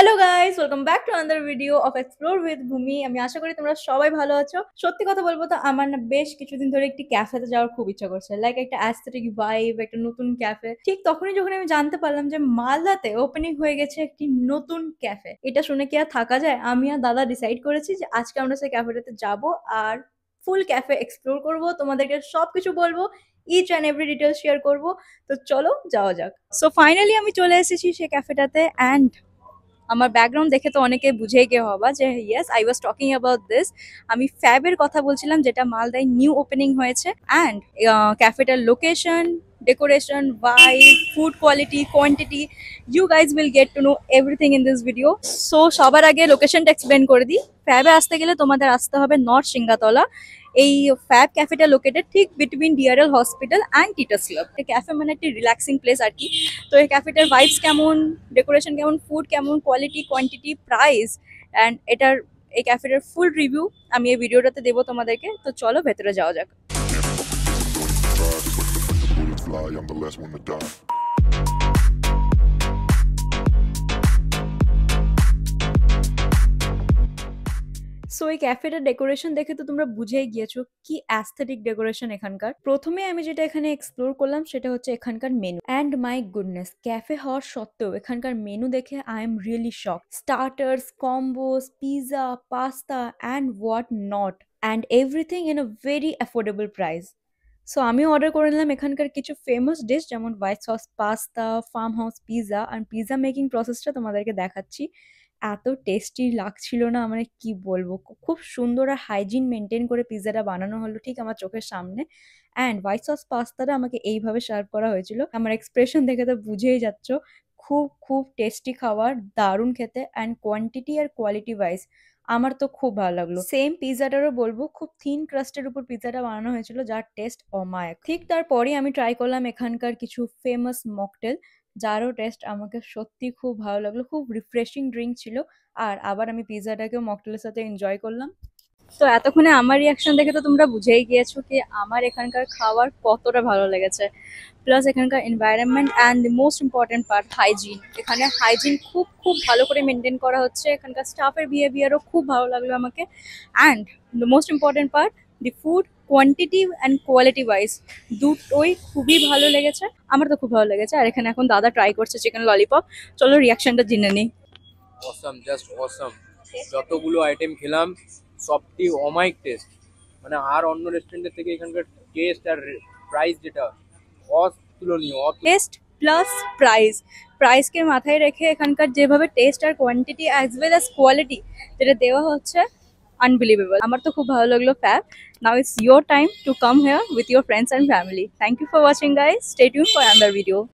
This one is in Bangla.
Hello guys, welcome back to another video of explore with ভূমি। আমি আশা করি তোমরা সবাই ভালো আছো। সত্যি কথা বলবো তো আমার না বেশ কিছুদিন ধরে একটি ক্যাফেতে যাওয়ার খুব ইচ্ছা করছে, লাইক একটা অ্যাস্থেটিক ভাইব, একটা নতুন ক্যাফে। ঠিক তখনই যখন আমি জানতে পারলাম যে মালদাতে ওপেনিং হয়ে গেছে একটি নতুন ক্যাফে, এটা শুনে কি আর থাকা যায়? আমি আর দাদা ডিসাইড করেছি যে আজকে আমরা সেই ক্যাফেটাতে যাব আর ফুল ক্যাফে এক্সপ্লোর করব, তোমাদেরকে সবকিছু বলবো, each and every detail share করবো। তো চলো যাওয়া যাক। সো ফাইনালি আমি চলে এসেছি সেই ক্যাফেটাতে, অ্যান্ড আমার ব্যাকগ্রাউন্ড দেখে তো অনেকে বুঝেই গিয়ে হবা যে yes, I was talking about this. আমি ফ্যাবের কথা বলছিলাম, যেটা মালদায় নিউ ওপেনিং হয়েছে। অ্যান্ড ক্যাফেটার location, decoration, vibe, food quality, quantity, you guys will get to know everything in this video. So সবার আগে লোকেশনটা এক্সপ্লেন করে দিই। ফ্যাবে আসতে গেলে তোমাদের আসতে হবে নর্থ সিংগাতলা। এই ফ্যাব ক্যাফেটা লোকেটেড ঠিক between DRL hospital and Titas club. Cafe মানে একটি রিল্যাক্সিং প্লেস আর কি। তো এই ক্যাফেটার ভাইবস কেমন, ডেকোরেশন কেমন, ফুড কেমন, কোয়ালিটি, কোয়ান্টিটি, প্রাইস, অ্যান্ড এটার এই ক্যাফেটার ফুল রিভিউ আমি এই ভিডিওটাতে দেবো তোমাদেরকে। তো চলো ভেতরে যাওয়া যাক। I'm the last one to die. So এই ক্যাফেটার ডেকোরেশন দেখে তো তোমরা বুঝেই গিয়েছো কি অ্যাস্থেটিক ডেকোরেশন এখানকার। প্রথমে আমি যেটা এখানে এক্সপ্লোর করলাম সেটা হচ্ছে এখানকার menu. And my goodness, cafe হওয়ার সত্ত্বেও এখানকার মেনু দেখে I am really shock. Starters, combos, pizza, pasta and what not, and everything in a very affordable price. So আমি অর্ডার করে নিলাম এখানকার কিছু ফেমাস ডিশ, যেমন white sauce pasta, farm house pizza. আর পিজা মেকিং প্রসেসটা তোমাদেরকে দেখাচ্ছি। এত টেস্টি লাগছিল না, মানে কি বলবো, খুব সুন্দর আর হাইজিন মেনটেন করে পিৎজাটা বানানো হলো ঠিক আমার চোখের সামনে। অ্যান্ড হোয়াইট সস পাস্তাটা আমাকে এইভাবে সার্ভ করা হয়েছিল, আমার এক্সপ্রেশন দেখে তো বুঝেই যাচ্ছ। খুব খুব টেস্টি খাবার, দারুণ খেতে, অ্যান্ড কোয়ান্টিটি আর কোয়ালিটি ওয়াইজ আমার তো খুব ভালো লাগলো। সেম পিৎজাটারও বলবো, খুব থিন ক্রাস্টের উপর পিৎজাটা বানানো হয়েছিল, যার টেস্ট অমায়িক। ঠিক তারপরে আমি ট্রাই করলাম এখানকার কিছু ফেমাস মকটেল, যারও টেস্ট আমাকে সত্যি খুব ভালো লাগলো। খুব রিফ্রেশিং ড্রিঙ্ক ছিল। আর আবার আমি পিৎজাটাকেও মকটেলের সাথে এনজয় করলাম। তো এতক্ষণে আমার রিয়াকশন দেখে তো তোমরা বুঝেই গিয়েছো কি আমার এখানকার খাবার কতটা ভালো লেগেছে। প্লাস এখানকার environment and the most important part hygiene. এখানে হাইজিন খুব খুব ভালো করে মেনটেন করা হচ্ছে। এখানকার স্টাফের বিহেভিয়ারও খুব ভালো লাগলো আমাকে। And the most important part, the food quantity and quality wise দুটোই খুবই ভালো লেগেছে। আমার তো খুব ভালো লেগেছে। আর এখানে এখন দাদা ট্রাই করছে চিকেন ললিপপ। চলো রিয়াকশনটা জেনে নিই। Awesome, just awesome. যতগুলো আইটেম খেলাম সবটি অমাইক টেস্ট, মানে আর অন্য রেস্টুরেন্টের থেকে এখানকার টেস্ট আর প্রাইস যেটা অতুলনীয়। টেস্ট প্লাস প্রাইস, প্রাইসকে মাথায় রেখে এখানকার যেভাবে টেস্ট আর quantity as well as quality যেটা দেওয়া হচ্ছে, আনবিলিভেবল। আমার তো খুব ভালো লাগলো Fab. Now it's your time to come here with your friends and family. Thank you for watching guys, stay tune for another video.